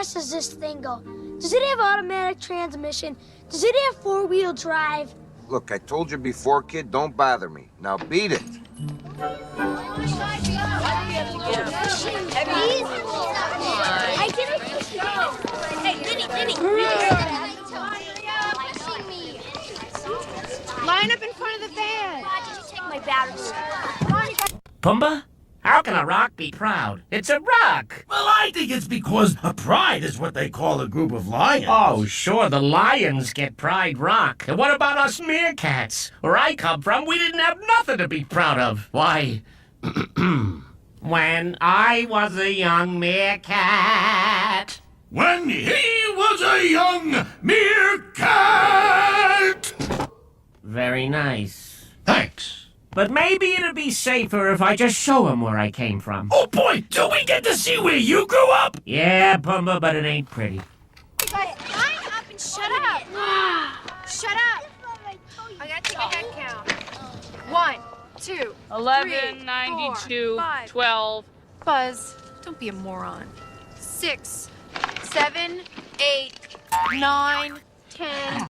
fast does this thing go? Does it have automatic transmission? Does it have four-wheel drive? Look, I told you before, kid, don't bother me. Now beat it. I didn't go. Hey, Vinny. Line up in front of the van. Did you take my batteries? Pumbaa? How can a rock be proud? It's a rock! Well, I think it's because a pride is what they call a group of lions. Oh, sure, the lions get Pride Rock. And what about us meerkats? Where I come from, we didn't have nothing to be proud of. Why, when I was a young meerkat... When he was a young meerkat! Very nice. Thanks. But maybe it'd be safer if I just show him where I came from. Oh boy, do we get to see where you grew up? Yeah, Pumbaa, but it ain't pretty. You guys, line up and shut up. Shut up. I gotta take a head count. 1, 2, 11, 92, 5. 12. Buzz, don't be a moron. 6, 7, 8, 9, 10.